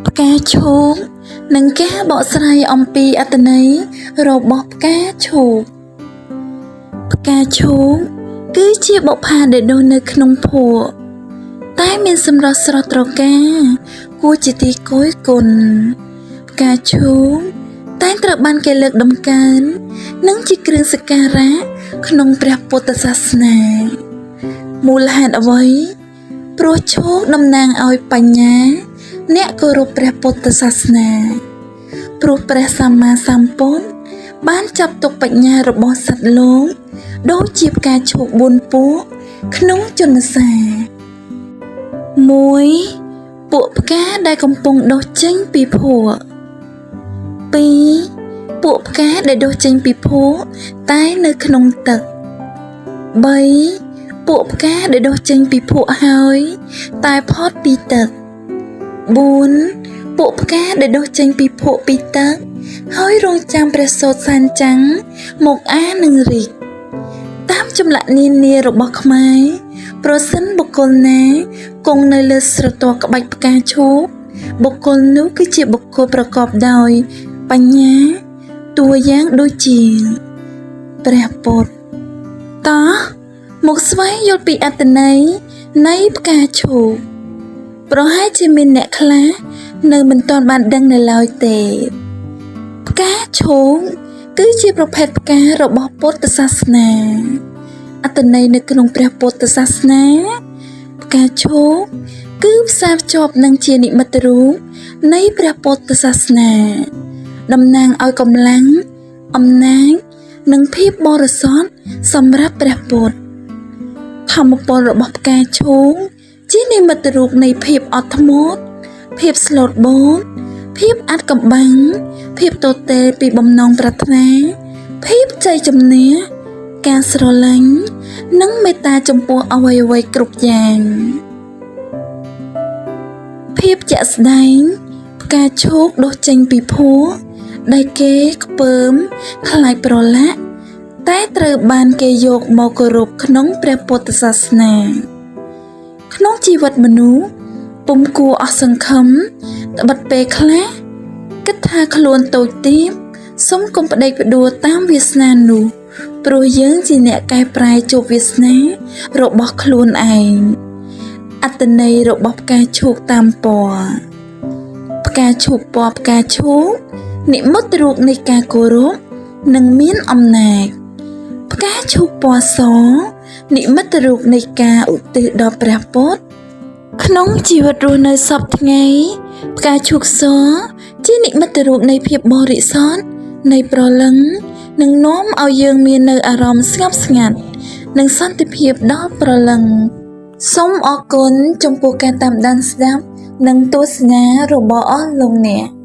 ផ្កាឈូកនិងការបកស្រាយអំពីអត្ថន័យរបស់ផ្កាឈូកផ្កាឈូកគឺជាបុប្ផាដែលដុះនៅក្នុងភក់តែមានសម្រស់ស្រស់ត្រកាគួរជាទីគយគន់ផ្កាឈូកតែងត្រូវបានគេលើកតម្កើងនិងជាគ្រឿងសក្ការៈក្នុងព្រះពុទ្ធសាសនាមូលហេតុអ្វីព្រោះឈូកតំណាងឲ្យបញ្ញាអ្នកគោរពព្រះពុទ្ធសាសនាព្រោះព្រះសម្មាសម្ពុទ្ធបានចាត់ទុកបញ្ញារបស់សត្វលោកដូចជាផ្កាឈូក4ពួកក្នុងជន្មសា1ពួកផ្កាដែលកំពុងដុះចេញពីភក់2ពួកផ្កាដែលដុះចេញពីភក់តែនៅក្នុងទឹក3ពួកផ្កាដែលដុះចេញពីភក់ហើយតែផុតពីទឹក4ពួកផ្កាដែលដុះចេញពីភក់ពីទឹកហើយរងចាំព្រះសូត្រសែនចាំងមកអានឹងរីកតាមចម្លាក់នានារបស់ខ្មែរប្រសិនបុគ្គលណាគង់នៅលើស្រទាប់ក្បាច់ផ្កាឈូកបុគ្គលនោះគឺជាបុគ្គលប្រកបដោយបញ្ញាតួយ៉ាងដូចជាព្រះពុទ្ធតោះមកស្វែងយល់ពីអត្ថន័យនៃផ្កាឈូកប្រហែលជាមានអ្នកខ្លះនៅមិនទាន់បានដឹងនៅឡើយទេផ្កាឈូកគឺជាប្រភេទផ្ការបស់ពុទ្ធសាសនាអត្ថន័យនៅក្នុងព្រះពុទ្ធសាសនាផ្កាឈូកគឺផ្សារភ្ជាប់នឹងជានិមិត្តរូបនៃព្រះពុទ្ធសាសនាតំណាងឲ្យកម្លាំងអំណាចនិងភាពបរិសុទ្ធសម្រាប់ព្រះពុទ្ធធម្មពលរបស់ផ្កាឈូកជានិមិត្តរូបនៃភាពអត់ធ្មត់ភាពស្លូតបូតភាពអាថ៌កំបាំងភាពទទេលពីបំណងប្រាថ្នាភាពជ័យជំនះការស្រឡាញ់និងមេត្តាចំពោះអ្វីៗគ្រប់យ៉ាងភាពជាក់ស្ដែងផ្កាឈូកដុះចេញពីភក់ដែលគេខ្ពើមខ្លាចប្រឡាក់តែត្រូវបានគេយកមកគោរពក្នុងព្រះពុទ្ធសាសនាក្នុងជីវិតមនុស្សពុំគួរអស់សង្ឃឹមត្បិតពេលខ្លះគិតថាខ្លួនតូចទាបសុំកុំប្តេជ្ញាផ្ដួលតាមវាសនានោះព្រោះយើងជាអ្នកកែប្រែជោគវាសនារបស់ខ្លួនឯងអត្ថន័យរបស់ផ្កាឈូកតាមពណ៌ផ្កាឈូកពណ៌ផ្កាឈូកនិមិត្តរូបនៃការគោរពនិងមានអំណាចផ្កាឈូកពណ៌សនិមិត្តរូបនៃការឧទ្ទិសដល់ព្រះពុទ្ធក្នុងជីវិតរស់នៅសពថ្ងៃផ្កាឈូកសជានិមិត្តរូបនៃភាពបរិសុទ្ធនៃព្រលឹងនិងនាំឲ្យយើងមាននៅអារម្មណ៍ស្ងប់ស្ងាត់និងសន្តិភាពដល់ព្រលឹងសូមអរគុណចំពោះការតាមដានស្ដាប់និងទស្សនារបស់អស់លោកអ្នក